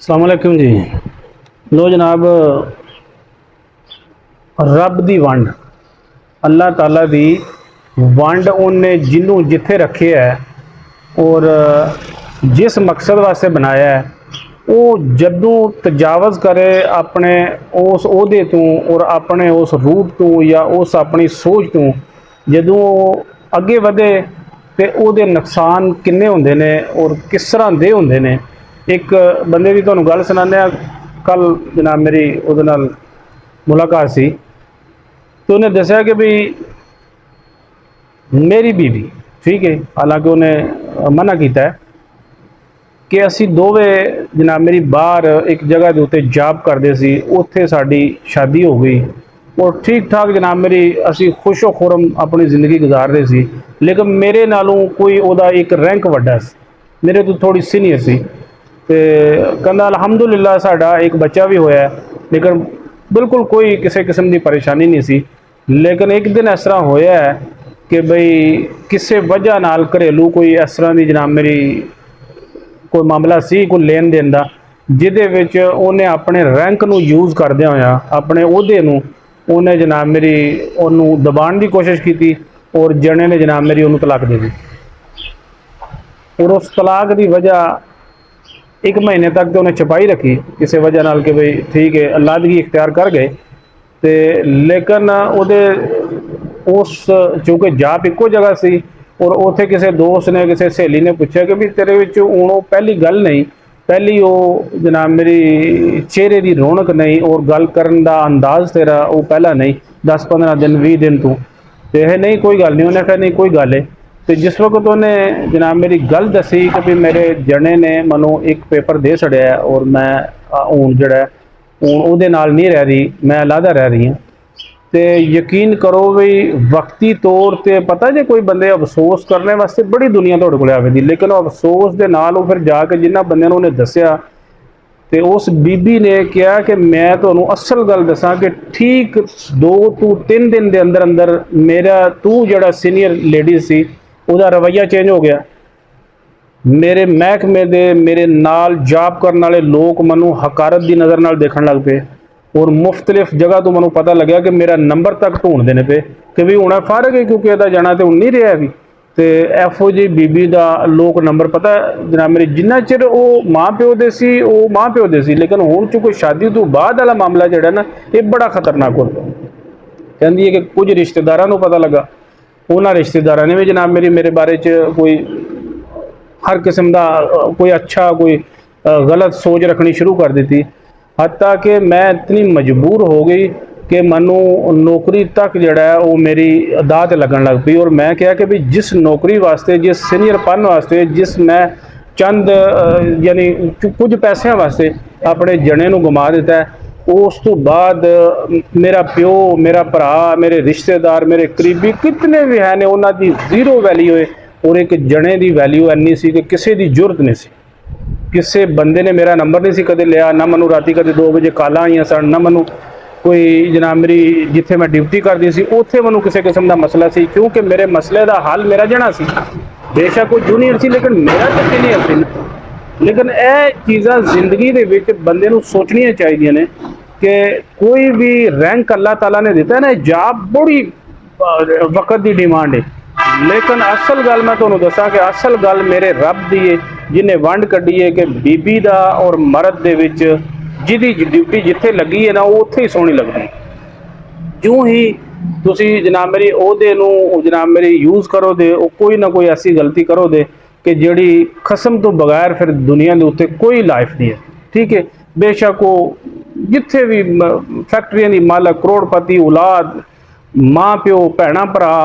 अस्सलाम वालेकुम जी। लो जनाब, रब दी वंड, अल्लाह ताला दी वंड उन्हें जिन्हों जिथे रखे है और जिस मकसद वास्ते बनाया है वो जदों तजावज़ करे अपने उस ओहदे तो और अपने उस रूप तो या उस अपनी सोच तो जदों अगे वधे तो ਉਹਦੇ नुकसान किन्ने होंदे ने और किस तरह दे होंदे ने। एक बंदे की तुहानूं गल सुनाने, कल जनाब मेरी उहदे नाल मुलाकात सी तो उन्हें दसिया कि भी मेरी बीवी, ठीक है, हालांकि उन्हें मना किया है कि असी दोवे जनाब मेरी बाहर एक जगह के उत्ते जॉब करते सी, उत्थे साडी शादी हो गई और ठीक ठाक जनाब मेरी असी खुशो खुरम अपनी ज़िंदगी गुजार रहे सी। लेकिन मेरे नालों कोई उहदा एक रैंक वड्डा सी, मेरे तो थोड़ी सीनियर सी। तो कहंदा अलहमदुलिल्लाह साडा एक बच्चा भी होया, लेकिन बिल्कुल कोई किसी किस्म की परेशानी नहीं सी। लेकिन एक दिन इस तरह होया है कि बई किसी वजह नाल घरेलू कोई इस तरह की जनाब मेरी कोई मामला सी, कोई लेन देन का, जिहदे विच उन्हें अपने रैंक नूं यूज़ करदे होया अपने ओहदे नूं उन्हें जनाब मेरी उन्होंने दबाण की कोशिश की और जने ने जनाब मेरी उन्होंने तलाक दे दी। और उस तलाक की वजह 1 महीने तक तो उन्हें छुपाई रखी किसी वजह नाल कि भाई ठीक है अलादगी इख्तियार कर गए। तो लेकिन उहदे उस चूँकि जाप इक्को जगह सी और उत्थे किसी दोस्त ने किसी सहेली ने पूछा कि भी तेरे विच हुण वो पहली गल नहीं, पहली वो जनाब मेरी चेहरे की रौनक नहीं और गल करन दा अंदाज़ तेरा वो पहला नहीं, 10-15 दिन 20 दिन तू तो यह नहीं कोई गल नहीं। उन्हें कहा नहीं कोई गल है। तो जिस वक्त उन्हें जनाब मेरी गल दसी कि भी मेरे जने ने मनो एक पेपर दे छड़िया है और मैं हूँ जड़ा हूँ उहदे नाल नहीं रह रही, मैं अलहदा रह रही हूँ। तो यकीन करो भी वक्ती तौर पर पता जे कोई बंदे अफसोस करने वास्ते बड़ी दुनिया तुहाडे कोल आवेगी, लेकिन अफसोस के नाल वो फिर जाके जिन्होंने बंदे ने उन्हें दसिया तो उस बीबी ने कहा कि मैं तुहानूं असल गल दसां कि ठीक 2 to 3 दिन के अंदर अंदर मेरा तू जड़ा सीनियर लेडी सी उहदा रवैया चेंज हो गया। मेरे महकमे दे मेरे नाल जॉब करने वाले लोग मैनू हकारत की नज़र नाल देखण लग पे और मुख्तलिफ जगह तो मैनू पता लग्या कि मेरा नंबर तक ढूंढते हैं पे कि भी हुण फारग है क्योंकि यदा जाना तो हुण नहीं रहा भी। तो एफो जी बीबी का लोग नंबर पता जनाब मेरी जिन्ना चिर वो माँ प्यो दे सी वो माँ प्यो दे सी, लेकिन हुण चूँकि शादी तो बाद वाला मामला जोड़ा ना ये बड़ा खतरनाक होता। कहती है कि कुछ रिश्तेदारों को पता लगा, उन्होंने रिश्तेदारों ने भी जनाब मेरी मेरे बारे च कोई हर किस्म का कोई अच्छा कोई गलत सोच रखनी शुरू कर दी। हत्ता कि मैं इतनी मजबूर हो गई कि मैनू नौकरी तक जड़ा है वो मेरी दात लगन लग पई। और मैं क्या कि भी जिस नौकरी वास्ते जिस सीनियर पन वास्ते जिस मैं चंद यानी कुछ पैसों वास्ते अपने जने नूं गवा दिता है, उस तो बाद मेरा प्यो मेरा भरा मेरे रिश्तेदार मेरे करीबी कितने भी हैं ने उन्होंने जीरो वैल्यू है और एक जने की वैल्यू इन्नी सी कि किसी की जरूरत नहीं सी। किसी बंदे ने मेरा नंबर नहीं सी कदे लिया, ना मैनू राती कदे 2 बजे कालां आईयां सन, ना मैनू कोई जनाब मेरी जिथे मैं ड्यूटी करती सी उत्थे मैनू किसी किस्म का मसला सी, क्योंकि मेरे मसले का हल मेरा जना सी। बेशक वो जूनीयर सी लेकिन मेरा तो सीनियर सी। लेकिन यह चीज़ां जिंदगी दे विच बंदे नूं सोचनियां चाहिए ने कि कोई भी रैंक अल्लाह ताला ने दिता है ना, जॉब बड़ी वक्त की डिमांड है, लेकिन असल गल मैं तुहानूं दसां कि असल गल मेरे रब दी है जिन्हें वंड कड्डी है कि बीबी दा और मर्द दे विच जिहदी ड्यूटी जिथे लगी है ना वो उत्थे ही सोहनी लगदी। जो ही तुसी जनाब मेरी ओहदे नूं जनाब मेरी यूज़ करो दे कोई ना कोई ऐसी गलती करो दे कि जिहड़ी खसम तो बगैर फिर दुनिया के उत्ते कोई लाइफ नहीं है। ठीक है, बेशक वो जिथे भी फैक्ट्रियां की मालक करोड़पति औलाद माँ प्यो भैन भरा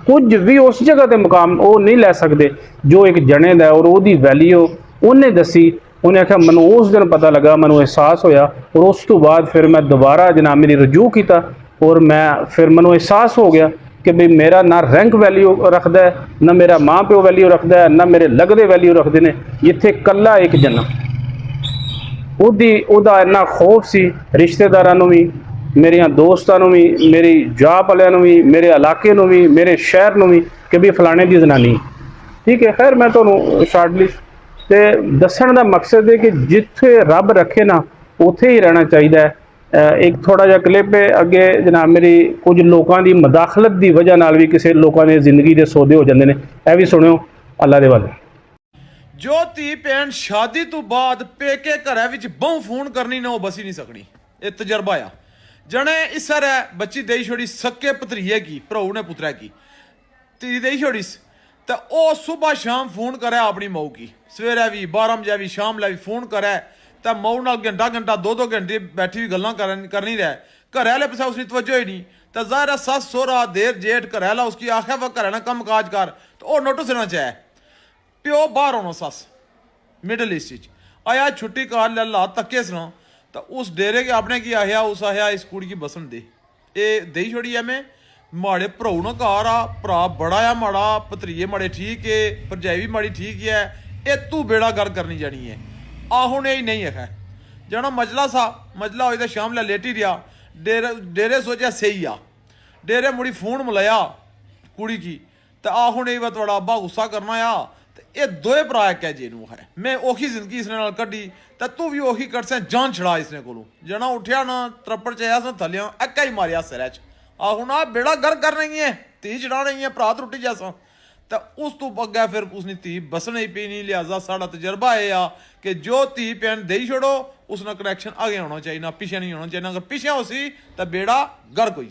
कुछ भी उस जगह के मुकाम वो नहीं लै सकते जो एक जने का। और वो वैल्यू उन्हें दसी, उन्हें आख्या मैनू उस दिन पता लगा, मैनू एहसास होया और उस तो बाद फिर मैं दोबारा जनाब मेरी रजू किया और मैं फिर मैनू एहसास हो गया कि भाई मेरा ना रैंक वैल्यू रखता है, ना मेरा माँ प्यो वैल्यू रखता है, ना मेरे लगदे वैल्यू रखते हैं। जिथे कला एक जना उदा इन्ना खौफ सी रिश्तेदारों भी मेरिया दोस्तों भी मेरी जॉब वालों भी मेरे इलाके भी मेरे शहर भी कि भी फलाने की जनानी। ठीक है, खैर मैं तो शार्टली ਤੇ ਦੱਸਣ ਦਾ ਮਕਸਦ ਹੈ ਕਿ ਜਿੱਥੇ ਰੱਬ ਰੱਖੇ ਨਾ ਉੱਥੇ ਹੀ ਰਹਿਣਾ ਚਾਹੀਦਾ ਹੈ। ਇੱਕ ਥੋੜਾ ਜਿਹਾ ਕਲਿੱਪ ਹੈ ਅੱਗੇ ਜਨਾਬ ਮੇਰੀ, ਕੁਝ ਲੋਕਾਂ ਦੀ ਮਦਾਖਲਤ ਦੀ ਵਜ੍ਹਾ ਨਾਲ ਵੀ ਕਿਸੇ ਲੋਕਾਂ ਦੇ ਜ਼ਿੰਦਗੀ ਦੇ ਸੌਦੇ ਹੋ ਜਾਂਦੇ ਨੇ, ਇਹ ਵੀ ਸੁਣਿਓ ਅੱਲਾ ਦੇ ਵੱਲ। ਜੋ ਧੀ ਭੈਣ ਸ਼ਾਦੀ ਤੋਂ ਬਾਅਦ ਪੇਕੇ ਘਰਾਂ ਵਿੱਚ ਬਹੁ ਫੋਨ ਕਰਨੀ ਨਾ, ਉਹ ਬਸੀ ਨਹੀਂ ਸਕਣੀ। ਇਹ ਤਜਰਬਾ ਆ। ਜਣੇ ਇਸਰ ਹੈ ਬੱਚੀ ਦੇਈ ਛੋੜੀ ਸੱਕੇ ਭਤਰੀਏ ਕੀ, ਭਰਾਉ ਨੇ ਪੁੱਤਰਾ ਕੀ ਧੀ ਦੇਈ ਛੋੜੀ तो वह सुबह शाम फोन करे अपनी मऊ की, सवेरे भी 12 बजे भी शाम लै भी फोन करे तो मऊ नाल घंटा घंटा 2-2 घंटे बैठी हुई गल्लां करनी रहे। घर आह्ले पासे उसकी तवज्जो ही नहीं, तो ज़ाहिर है सस सोहरा देर जेठ घर आह्ला उसकी आखे वह घर आह्ला कम काज कर, तो वह नोटिस देना चाहे। प्यो बाहर होना सस मिडल ईस्ट आया छुट्टी कार ले ला तक्के सुना, तो उस डेरे के अपने की आया उस आया इस कुड़ी की बसन दे ये दही छोड़ी है। मैं माड़े भराऊ ना घर आ, भरा बड़ा आ माड़ा, भतरीए माड़े ठीक है, भरजाई भी माड़ी ठीक है, ये तू बेड़ा गर करनी जानी है। आहू ने ही नहीं है जाना मजला सा, मजला हो तो शाम ला लेटी रहा। डेरे सोचा सही आ, डेरे मुड़ी फोन मिलाया कुड़ी की, तो आहू ने वह थोड़ा अब्बा गुस्सा करना आ, तो ये दोए भरा कह जे नू है। मैं औखी जिंदगी इसने नाल कड्डी, तो तू भी औखी कट से जान छड़ा इसने कोलों। जना उठिया ना त्रप्पड़ चाया सा थलिया एक्का ही मारिया सिर च। आहू ना बेड़ा गर कर नहीं है, धी चढ़ा नहीं है, भरा त्रुटी जैसा। तो उस तो अगे फिर उसने धी बस नहीं पी नहीं। लिहाजा साड़ा तजर्बा यह आ कि जो धी भैन दे छोड़ो उसका कनैक्शन आगे होना चाहिए, ना पीछे नहीं होना चाहिए। अगर पीछे हो सी तो बेड़ा गर कोई।